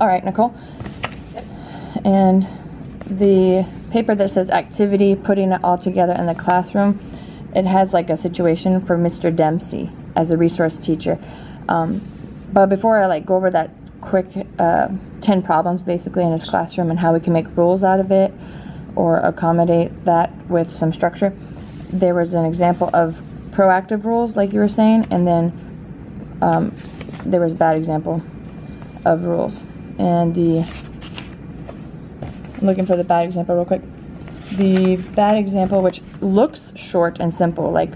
All right, Nicole. Yes. And the paper that says activity, putting it all together in the classroom, it has like a situation for Mr. Dempsey as a resource teacher. But before I like go over that quick 10 problems basically in his classroom and how we can make rules out of it or accommodate that with some structure, there was an example of proactive rules like you were saying, and then there was a bad example of rules. And I'm looking for the bad example real quick. The bad example, which looks short and simple, like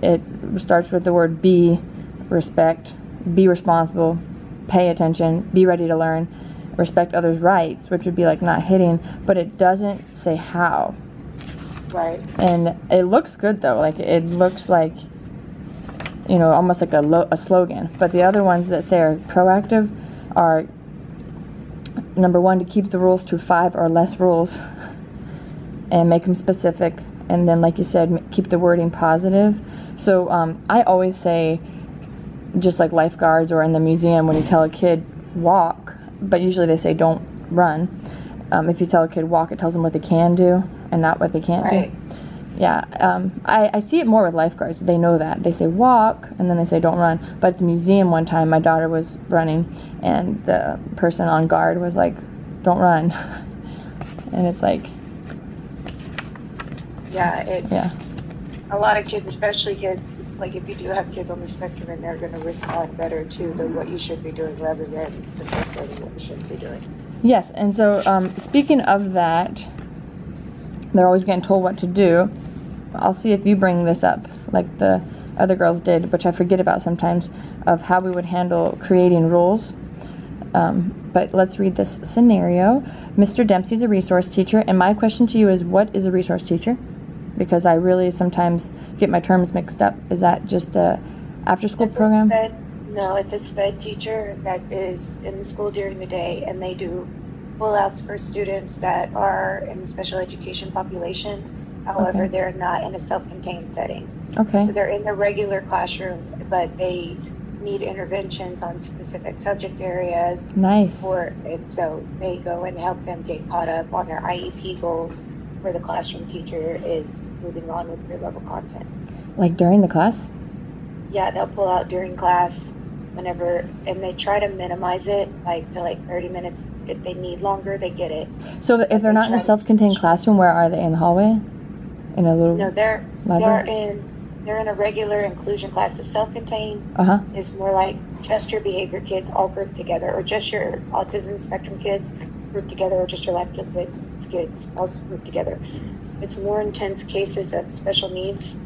it starts with the word be, respect, be responsible, pay attention, be ready to learn, respect others' rights, which would be like not hitting, but it doesn't say how. Right. And it looks good though, like it looks like, you know, almost like a slogan. But the other ones that say are proactive are, number 1, to keep the rules to 5 or less rules and make them specific. And then, like you said, keep the wording positive. So I always say, just like lifeguards or in the museum, when you tell a kid walk, but usually they say don't run. If you tell a kid walk, it tells them what they can do and not what they can't do. Yeah, I see it more with lifeguards. They know that. They say walk, and then they say don't run. But at the museum one time, my daughter was running, and the person on guard was like, don't run. And it's like... Yeah, it's a lot of kids, especially kids, like if you do have kids on the spectrum, and they're going to respond better to what you should be doing rather than suggesting what you shouldn't be doing. Yes, and so speaking of that, they're always getting told what to do. I'll see if you bring this up, like the other girls did, which I forget about sometimes, of how we would handle creating rules. But let's read this scenario. Mr. Dempsey's a resource teacher, and my question to you is, what is a resource teacher? Because I really sometimes get my terms mixed up. Is that just a after-school program? No, it's a SPED teacher that is in the school during the day, and they do pull-outs for students that are in the special education population. However, they're not in a self-contained setting. Okay. So they're in the regular classroom, but they need interventions on specific subject areas. Nice. And so they go and help them get caught up on their IEP goals, where the classroom teacher is moving on with grade level content. Like during the class? Yeah, they'll pull out during class whenever, and they try to minimize it like to like 30 minutes. If they need longer, they get it. So if they're not in a self-contained classroom, where are they? In the hallway? In a little they're in a regular inclusion class. The self-contained is more like just your behavior kids all grouped together, or just your autism spectrum kids grouped together, or just your life kids all grouped together. It's more intense cases of special needs,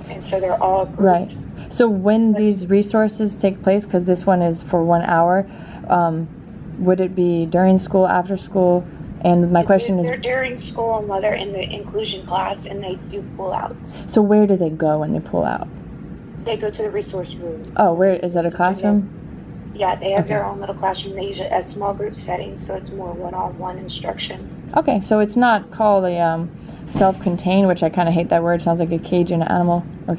and so they're all grouped. Right. So when these resources take place, because this one is for 1 hour, would it be during school, after school? And my question is... They're during school while they're in the inclusion class, and they do pull-outs. So where do they go when they pull out? They go to the resource room. Oh, where is that, a classroom? Yeah, they have their own little classroom. They use it as small group settings, so it's more one-on-one instruction. Okay, so it's not called a self-contained, which I kind of hate that word. It sounds like a cage in an animal. Or,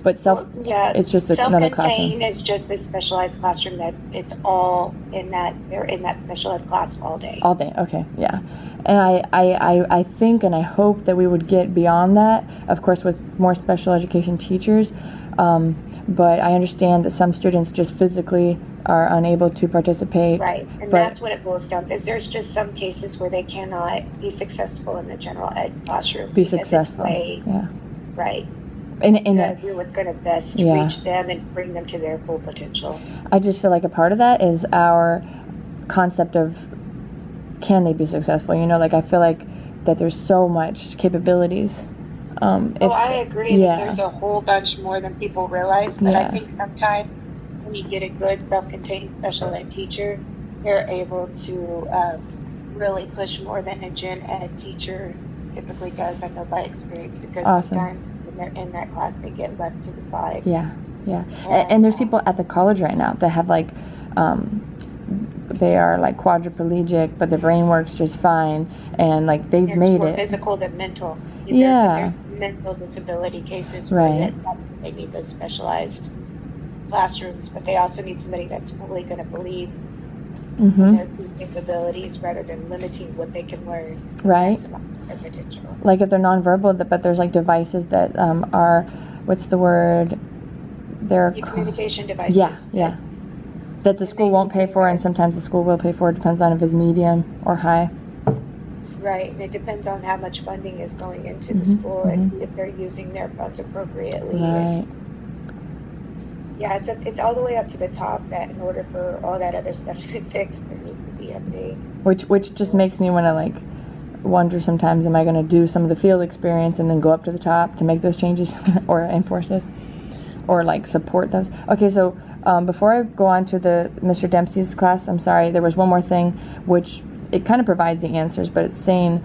but it's just another classroom. Self-contained is just a specialized classroom that it's all in that, they're in that special ed class all day. All day, okay, yeah. And I think and I hope that we would get beyond that, of course, with more special education teachers. But I understand that some students just physically are unable to participate. Right, and that's what it boils down to. Is there's just some cases where they cannot be successful in the general ed classroom. Be successful, yeah. Right. And do what's going to best reach them and bring them to their full potential. I just feel like a part of that is our concept of, can they be successful? You know, like I feel like that there's so much capabilities. I agree that there's a whole bunch more than people realize, but I think sometimes when you get a good self-contained special ed teacher, they're able to really push more than a gen ed teacher typically does. I know by experience, because sometimes when they're in that class, they get left to the side. Yeah. And there's people at the college right now that have like, they are like quadriplegic, but their brain works just fine, and like they've made it. It's more physical than mental. There's mental disability cases where they need those specialized classrooms, but they also need somebody that's fully going to believe in their true capabilities rather than limiting what they can learn. Right. Their potential. Like if they're nonverbal, but there's like devices that are, what's the word? They're communication devices. Yeah. That the school won't pay for, and sometimes the school will pay for. It depends on if it's medium or high. Right, and it depends on how much funding is going into the school and if they're using their funds appropriately. Right. Yeah, it's all the way up to the top that in order for all that other stuff to be fixed, there needs to be a big. Which just makes me want to like wonder sometimes, am I going to do some of the field experience and then go up to the top to make those changes or enforce this or like support those? Okay, so before I go on to the Mr. Dempsey's class, I'm sorry, there was one more thing which it kind of provides the answers, but it's saying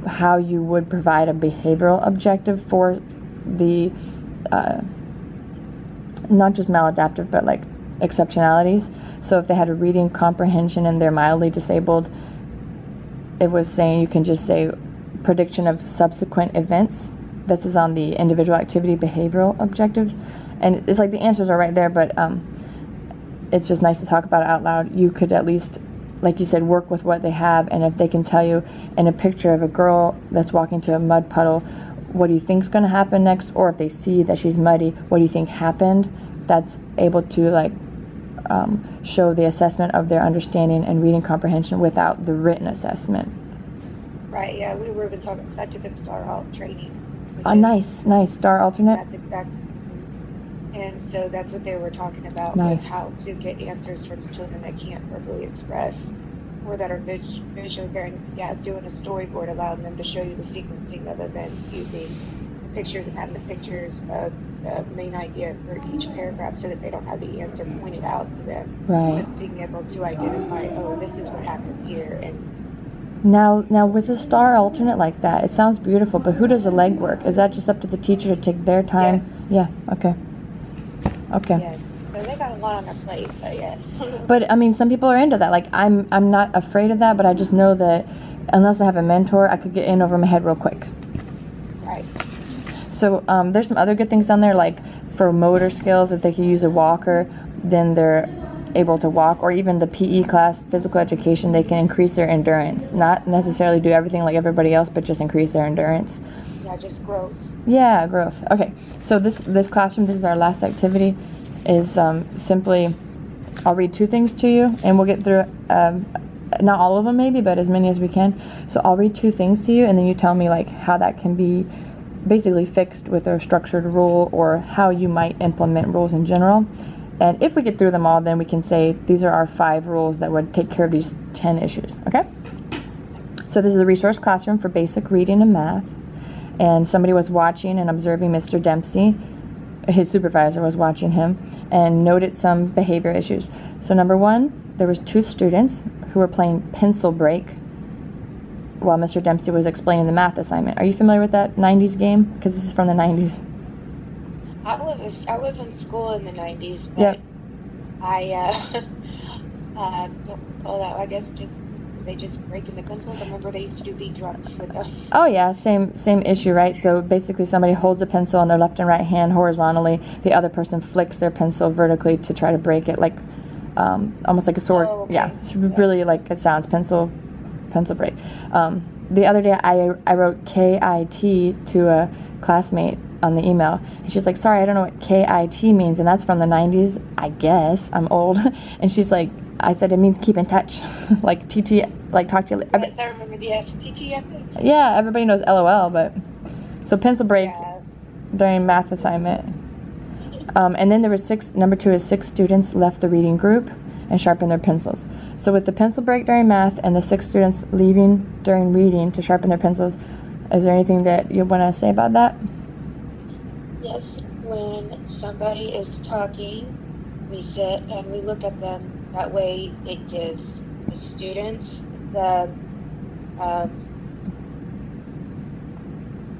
how you would provide a behavioral objective for the not just maladaptive, but like exceptionalities. So if they had a reading comprehension and they're mildly disabled, it was saying you can just say prediction of subsequent events. This is on the individual activity behavioral objectives. And it's like the answers are right there, but it's just nice to talk about it out loud. You could at least, like you said, work with what they have, and if they can tell you in a picture of a girl that's walking to a mud puddle, what do you think's going to happen next? Or if they see that she's muddy, what do you think happened? That's able to like show the assessment of their understanding and reading comprehension without the written assessment. Right, yeah, we were even talking, because I took a STAR alt training. Nice, STAR alternate. That's exactly. And so that's what they were talking about, Nice. was how to get answers for the children that can't verbally express or that are visually very, doing a storyboard, allowing them to show you the sequencing of events using the pictures and having the pictures of the main idea for each paragraph so that they don't have the answer pointed out to them. Right. But being able to identify, oh, this is what happens here. And Now with a STAR alternate like that, it sounds beautiful, but who does the legwork? Is that just up to the teacher to take their time? Yes. Yeah, okay. Yes. So they got a lot on their plate, but yes. But I mean, some people are into that. Like I'm not afraid of that, but I just know that unless I have a mentor, I could get in over my head real quick. Right. So there's some other good things on there, like for motor skills, if they can use a walker, then they're able to walk, or even the PE class, physical education, they can increase their endurance. Not necessarily do everything like everybody else, but just increase their endurance. Yeah, just growth. Yeah, growth. Okay, so this classroom, this is our last activity, is simply, I'll read two things to you, and we'll get through, not all of them maybe, but as many as we can. So I'll read two things to you, and then you tell me like how that can be basically fixed with a structured rule, or how you might implement rules in general. And if we get through them all, then we can say these are our 5 rules that would take care of these 10 issues, okay? So this is a resource classroom for basic reading and math. And somebody was watching and observing Mr. Dempsey. His supervisor was watching him and noted some behavior issues. So number 1, there was 2 students who were playing pencil break while Mr. Dempsey was explaining the math assignment. Are you familiar with that 90s game? Because this is from the 90s. I was in school in the 90s, but Yep. I guess they just breaking the pencils. I remember they used to do beat drums with us. Oh yeah, same issue, right? So basically somebody holds a pencil in their left and right hand horizontally, the other person flicks their pencil vertically to try to break it, like almost like a sword. Oh, okay. Yeah, it's really like it sounds, pencil break. The other day I wrote KIT to a classmate on the email, and she's like, sorry, I don't know what KIT means, and that's from the 90s, I guess. I'm old. And she's like, I said it means keep in touch. Like TT, like talk to you later. Yes, I remember the TTF. Yeah, everybody knows LOL, but so pencil break during math assignment. And then there was number 2 is 6 students left the reading group and sharpened their pencils. So with the pencil break during math and the 6 students leaving during reading to sharpen their pencils, is there anything that you want to say about that? Yes, when somebody is talking, we sit and we look at them. That way it gives the students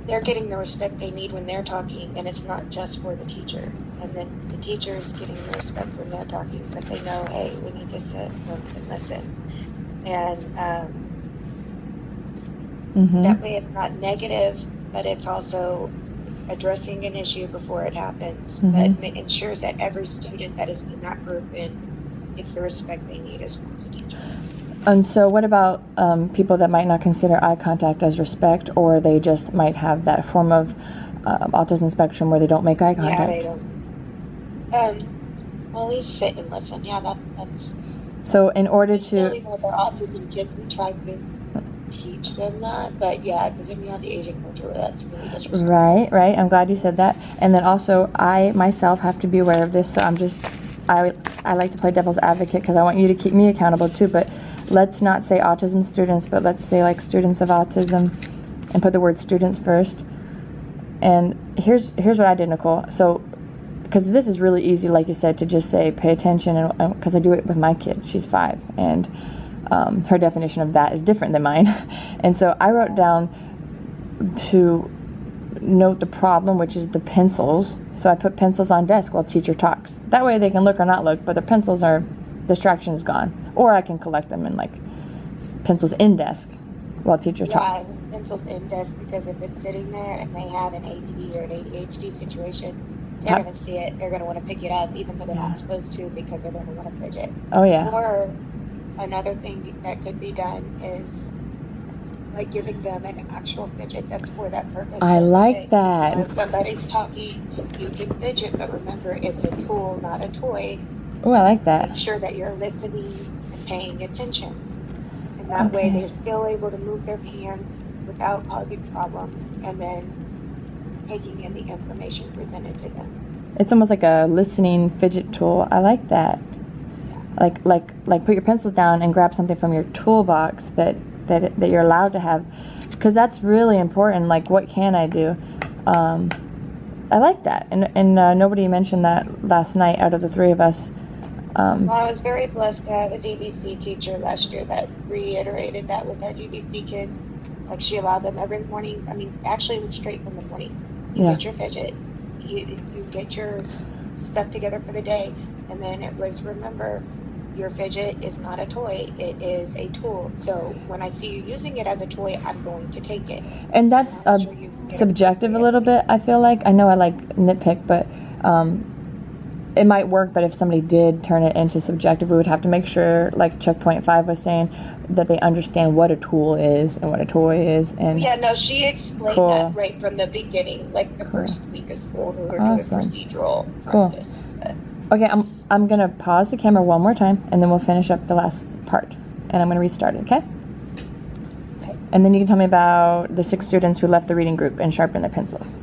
they're getting the respect they need when they're talking, and it's not just for the teacher. And then the teacher is getting the respect when they're talking, but they know, hey, we need to sit and listen. And that way it's not negative, but it's also addressing an issue before it happens. But it ensures that every student that is in that group and it's the respect they need as well as a teacher. And so what about people that might not consider eye contact as respect, or they just might have that form of autism spectrum where they don't make eye contact? Yeah, they don't. Always sit and listen. Yeah, that's... So in order to... Still, even with our autism kids, we try to teach them that, but yeah, depending on the Asian culture, that's really disrespectful. Right. I'm glad you said that. And then also, I myself have to be aware of this, so I like to play devil's advocate because I want you to keep me accountable too, but let's not say autism students, but let's say like students of autism and put the word students first. And here's what I did, Nicole. So, because this is really easy, like you said, to just say pay attention, and because I do it with my kid. She's 5, and her definition of that is different than mine. And so I wrote down to note the problem, which is the pencils. So I put pencils on desk while teacher talks. That way they can look or not look, but the pencils are, distraction is gone. Or I can collect them in like pencils in desk while teacher talks. Yeah, pencils in desk, because if it's sitting there and they have an ADD or an ADHD situation, they're going to see it. They're going to want to pick it up, even though they're not supposed to, because they're going to want to fidget. Oh, yeah. Or another thing that could be done is like giving them an actual fidget that's for that purpose. I like that. If somebody's talking, you can fidget, but remember, it's a tool, not a toy. Oh, I like that. Make sure that you're listening and paying attention. And that way they're still able to move their hands without causing problems, and then taking in the information presented to them. It's almost like a listening fidget tool. I like that. Yeah. Like put your pencils down and grab something from your toolbox that you're allowed to have, because that's really important. Like, what can I do? I like that, and nobody mentioned that last night out of the 3 of us. Well, I was very blessed to have a DVC teacher last year that reiterated that with our DVC kids. Like, she allowed them every morning. I mean, actually, it was straight from the morning. You get your fidget, you get your stuff together for the day, and then it was, remember, your fidget is not a toy, it is a tool. So when I see you using it as a toy, I'm going to take it. And that's subjective a little bit, I feel like. I know I like nitpick, but it might work, but if somebody did turn it into subjective, we would have to make sure, like Checkpoint 5 was saying, that they understand what a tool is and what a toy is. And yeah, no, she explained that right from the beginning, like the first week of school, we were doing procedural practice. But. Okay, I'm gonna pause the camera one more time, and then we'll finish up the last part, and I'm gonna restart it. Okay? Okay. And then you can tell me about the 6 students who left the reading group and sharpened their pencils.